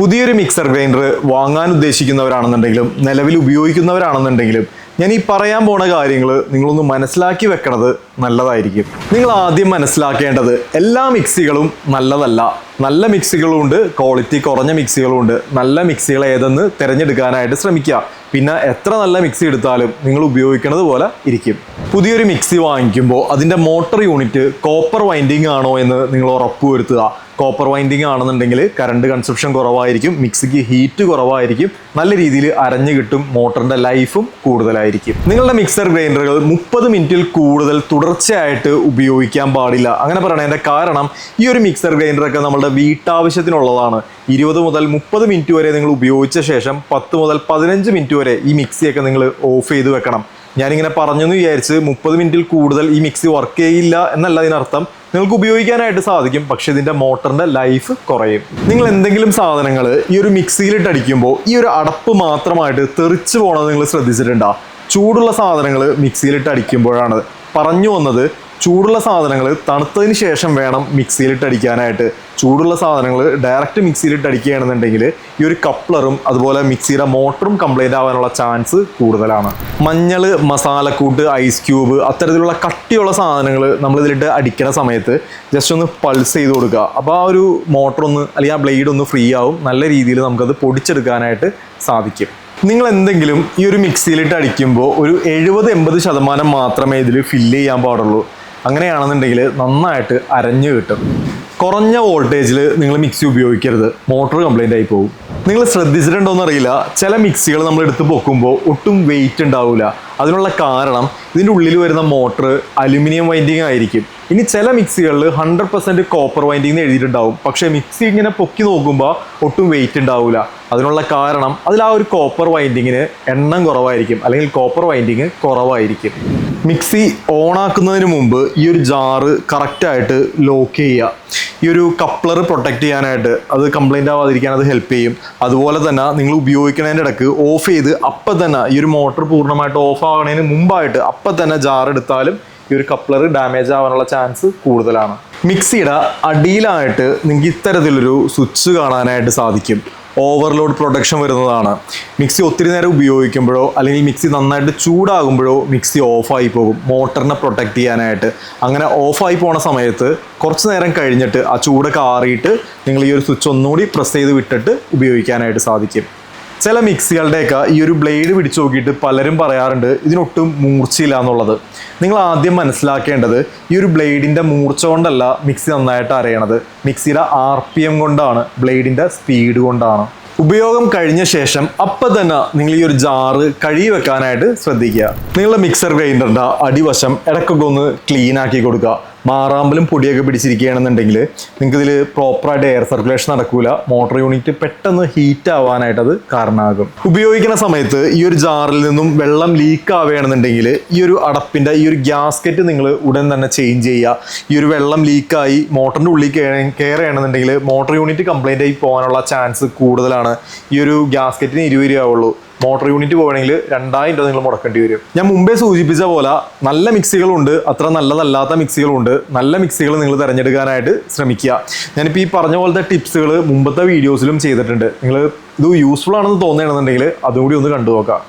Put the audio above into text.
പുതിയൊരു mixer grinder വാങ്ങാൻ ഉദ്ദേശിക്കുന്നവരാണെന്നുണ്ടെങ്കിലും നിലവിൽ ഉപയോഗിക്കുന്നവരാണെന്നുണ്ടെങ്കിലും ഞാൻ ഈ പറയാൻ പോണ കാര്യങ്ങൾ നിങ്ങളൊന്ന് മനസ്സിലാക്കി വെക്കണത് നല്ലതായിരിക്കും. നിങ്ങൾ ആദ്യം മനസ്സിലാക്കേണ്ടത് എല്ലാ മിക്സികളും നല്ലതല്ല. നല്ല മിക്സികളും ഉണ്ട്, ക്വാളിറ്റി കുറഞ്ഞ മിക്സികളും ഉണ്ട്. നല്ല മിക്സികൾ ഏതെന്ന് തിരഞ്ഞെടുക്കാനായിട്ട് ശ്രമിക്കുക. പിന്നെ എത്ര നല്ല മിക്സി എടുത്താലും നിങ്ങൾ ഉപയോഗിക്കുന്നത് പോലെ ഇരിക്കും. പുതിയൊരു മിക്സി വാങ്ങിക്കുമ്പോൾ അതിൻ്റെ മോട്ടർ യൂണിറ്റ് കോപ്പർ വൈൻഡിങ് ആണോ എന്ന് നിങ്ങൾ ഉറപ്പുവരുത്തുക. കോപ്പർ വൈൻഡിങ് ആണെന്നുണ്ടെങ്കിൽ കറണ്ട് കൺസപ്ഷൻ കുറവായിരിക്കും, മിക്സിക്ക് ഹീറ്റ് കുറവായിരിക്കും, നല്ല രീതിയിൽ അരഞ്ഞു കിട്ടും, മോട്ടറിൻ്റെ ലൈഫും കൂടുതലായിരിക്കും. നിങ്ങളുടെ മിക്സർ ഗ്രൈൻഡറുകൾ 30 മിനിറ്റിൽ കൂടുതൽ തുടർച്ചയായിട്ട് ഉപയോഗിക്കാൻ പാടില്ല. അങ്ങനെ പറയണതിൻ്റെ കാരണം ഈ ഒരു മിക്സർ ഗ്രൈൻഡറൊക്കെ നമ്മുടെ വീട്ടാവശ്യത്തിനുള്ളതാണ്. 20 മുതൽ 30 മിനിറ്റ് വരെ നിങ്ങൾ ഉപയോഗിച്ച ശേഷം 10 മുതൽ 15 മിനിറ്റ് വരെ ഈ മിക്സിയൊക്കെ നിങ്ങൾ ഓഫ് ചെയ്ത് വെക്കണം. ഞാനിങ്ങനെ പറഞ്ഞെന്ന് വിചാരിച്ച് 30 മിനിറ്റിൽ കൂടുതൽ ഈ മിക്സി വർക്ക് ചെയ്യില്ല എന്നല്ല ഇതിനർത്ഥം. നിങ്ങൾക്ക് ഉപയോഗിക്കാനായിട്ട് സാധിക്കും, പക്ഷെ ഇതിൻ്റെ മോട്ടറിൻ്റെ ലൈഫ് കുറയും. നിങ്ങൾ എന്തെങ്കിലും സാധനങ്ങൾ ഈ ഒരു മിക്സിയിലിട്ട് അടിക്കുമ്പോൾ ഈ ഒരു അടപ്പ് മാത്രമായിട്ട് തെറിച്ച് പോകണത് നിങ്ങൾ ശ്രദ്ധിച്ചിട്ടുണ്ടോ? ചൂടുള്ള സാധനങ്ങൾ മിക്സിയിലിട്ട് അടിക്കുമ്പോഴാണ്. പറഞ്ഞു വന്നത് ചൂടുള്ള സാധനങ്ങൾ തണുത്തതിന് ശേഷം വേണം മിക്സിയിലിട്ട് അടിക്കാനായിട്ട്. ചൂടുള്ള സാധനങ്ങൾ ഡയറക്റ്റ് മിക്സിയിലിട്ട് അടിക്കുകയാണെന്നുണ്ടെങ്കിൽ ഈ ഒരു കപ്ലറും അതുപോലെ മിക്സിയുടെ മോട്ടറും കംപ്ലൈൻ്റ് ആവാനുള്ള ചാൻസ് കൂടുതലാണ്. മഞ്ഞൾ, മസാലക്കൂട്ട്, ഐസ് ക്യൂബ് അത്തരത്തിലുള്ള കട്ടിയുള്ള സാധനങ്ങൾ നമ്മളിതിലിട്ട് അടിക്കുന്ന സമയത്ത് ജസ്റ്റ് ഒന്ന് പൾസ് ചെയ്ത് കൊടുക്കുക. അപ്പോൾ ആ ഒരു മോട്ടറൊന്ന് അല്ലെങ്കിൽ ആ ബ്ലേഡ് ഒന്ന് ഫ്രീ ആവും. നല്ല രീതിയിൽ നമുക്കത് പൊടിച്ചെടുക്കാനായിട്ട് സാധിക്കും. നിങ്ങൾ എന്തെങ്കിലും ഈ ഒരു മിക്സിയിലിട്ട് അടിക്കുമ്പോൾ ഒരു 70-80% മാത്രമേ ഇതിൽ ഫില്ല് ചെയ്യാൻ പാടുള്ളൂ. അങ്ങനെയാണെന്നുണ്ടെങ്കിൽ നന്നായിട്ട് അരഞ്ഞു കിട്ടും. കുറഞ്ഞ വോൾട്ടേജിൽ നിങ്ങൾ മിക്സി ഉപയോഗിക്കരുത്, മോട്ടോർ കംപ്ലൈൻ്റ് ആയി പോകും. നിങ്ങൾ ശ്രദ്ധിച്ചിട്ടുണ്ടോയെന്ന് അറിയില്ല, ചില മിക്സികൾ നമ്മൾ എടുത്ത് പൊക്കുമ്പോൾ ഒട്ടും വെയിറ്റ് ഉണ്ടാവില്ല. അതിനുള്ള കാരണം ഇതിൻ്റെ ഉള്ളിൽ വരുന്ന മോട്ടർ അലുമിനിയം വൈൻഡിങ് ആയിരിക്കും. ഇനി ചില മിക്സികളിൽ 100% കോപ്പർ വൈൻഡിങ് എഴുതിയിട്ടുണ്ടാവും, പക്ഷേ മിക്സി ഇങ്ങനെ പൊക്കി നോക്കുമ്പോൾ ഒട്ടും വെയിറ്റ് ഉണ്ടാവില്ല. അതിനുള്ള കാരണം അതിൽ ആ ഒരു കോപ്പർ വൈൻഡിങ്ങിന് എണ്ണം കുറവായിരിക്കും, അല്ലെങ്കിൽ കോപ്പർ വൈൻഡിങ് കുറവായിരിക്കും. മിക്സി ഓണാക്കുന്നതിന് മുമ്പ് ഈ ഒരു ജാറ് കറക്റ്റായിട്ട് ലോക്ക് ചെയ്യുക. ഈ ഒരു കപ്ലർ പ്രൊട്ടക്റ്റ് ചെയ്യാനായിട്ട്, അത് കംപ്ലൈൻ്റ് ആവാതിരിക്കാൻ അത് ഹെൽപ്പ് ചെയ്യും. അതുപോലെ തന്നെ നിങ്ങൾ ഉപയോഗിക്കുന്നതിൻ്റെ ഇടയ്ക്ക് ഓഫ് ചെയ്ത് അപ്പം തന്നെ ഈ ഒരു മോട്ടർ പൂർണ്ണമായിട്ട് ഓഫ് ആവുന്നതിന് മുമ്പായിട്ട് അപ്പം തന്നെ ജാർ എടുത്താലും ഈ ഒരു കപ്ലർ ഡാമേജ് ആവാനുള്ള ചാൻസ് കൂടുതലാണ്. മിക്സിയുടെ അടിയിലായിട്ട് നിങ്ങൾക്ക് ഇത്തരത്തിലൊരു സ്വിച്ച് കാണാനായിട്ട് സാധിക്കും. ഓവർലോഡ് പ്രൊട്ടക്ഷൻ വരുന്നതാണ്. മിക്സി ഒത്തിരി നേരം ഉപയോഗിക്കുമ്പോഴോ അല്ലെങ്കിൽ മിക്സി നന്നായിട്ട് ചൂടാകുമ്പോഴോ മിക്സി ഓഫായി പോകും, മോട്ടറിനെ പ്രൊട്ടക്റ്റ് ചെയ്യാനായിട്ട്. അങ്ങനെ ഓഫായി പോണ സമയത്ത് കുറച്ച് നേരം കഴിഞ്ഞിട്ട് ആ ചൂടൊക്കെ ആറിയിട്ട് നിങ്ങൾ ഈ ഒരു സ്വിച്ച് ഒന്നുകൂടി പ്രസ് ചെയ്ത് വിട്ടിട്ട് ഉപയോഗിക്കാനായിട്ട് സാധിക്കും. ചില മിക്സികളുടെയൊക്കെ ഈ ഒരു ബ്ലേഡ് പിടിച്ചു നോക്കിയിട്ട് പലരും പറയാറുണ്ട് ഇതിനൊട്ടും മൂർച്ചയില്ല എന്നുള്ളത്. നിങ്ങൾ ആദ്യം മനസ്സിലാക്കേണ്ടത് ഈ ഒരു ബ്ലേഡിൻ്റെ മൂർച്ച കൊണ്ടല്ല മിക്സി നന്നായിട്ട് അരയണത്, മിക്സിയുടെ RPM കൊണ്ടാണ്, ബ്ലേഡിൻ്റെ സ്പീഡ് കൊണ്ടാണ്. ഉപയോഗം കഴിഞ്ഞ ശേഷം അപ്പം തന്നെ നിങ്ങൾ ഈ ഒരു ജാറ് കഴുകി വെക്കാനായിട്ട് ശ്രദ്ധിക്കുക. നിങ്ങളുടെ മിക്സർ ഗ്രൈൻഡറിൻ്റെ അടിവശം ഇടയ്ക്കൊക്കെ ഒന്ന് ക്ലീൻ ആക്കി കൊടുക്കുക. മാറാമ്പലും പൊടിയൊക്കെ പിടിച്ചിരിക്കുകയാണെന്നുണ്ടെങ്കിൽ നിങ്ങൾക്ക് ഇതിൽ പ്രോപ്പറായിട്ട് എയർ സർക്കുലേഷൻ നടക്കൂല, മോട്ടോർ യൂണിറ്റ് പെട്ടെന്ന് ഹീറ്റ് ആവാനായിട്ട് അത് കാരണമാകും. ഉപയോഗിക്കുന്ന സമയത്ത് ഈ ഒരു ജാറിൽ നിന്നും വെള്ളം ലീക്ക് ആവുകയാണെന്നുണ്ടെങ്കിൽ ഈ ഒരു അടപ്പിൻ്റെ ഈ ഒരു ഗ്യാസ്കറ്റ് നിങ്ങൾ ഉടൻ തന്നെ ചേഞ്ച് ചെയ്യുക. ഈ ഒരു വെള്ളം ലീക്കായി മോട്ടറിൻ്റെ ഉള്ളിൽ കയറുകയാണെന്നുണ്ടെങ്കിൽ മോട്ടോർ യൂണിറ്റ് കംപ്ലൈൻ്റ് ആയി പോകാനുള്ള ചാൻസ് കൂടുതലാണ്. ഈ ഒരു ഗ്യാസ്കറ്റിന് 20 രൂപയുള്ളൂ, മോട്ടോർ യൂണിറ്റ് പോകണമെങ്കിൽ 2000 രൂപ നിങ്ങൾ മുടക്കേണ്ടി വരും. ഞാൻ മുമ്പേ സൂചിപ്പിച്ച പോലെ നല്ല മിക്സികളുണ്ട്, അത്ര നല്ലതല്ലാത്ത മിക്സികളുണ്ട്. നല്ല മിക്സികൾ നിങ്ങൾ തിരഞ്ഞെടുക്കാനായിട്ട് ശ്രമിക്കുക. ഞാനിപ്പോൾ ഈ പറഞ്ഞ പോലത്തെ ടിപ്സുകൾ മുമ്പത്തെ വീഡിയോസിലും ചെയ്തിട്ടുണ്ട്. നിങ്ങൾ ഇത് യൂസ്ഫുൾ ആണെന്ന് തോന്നുകയാണെന്നുണ്ടെങ്കിൽ അതും കൂടി ഒന്ന് കണ്ടു നോക്കാം.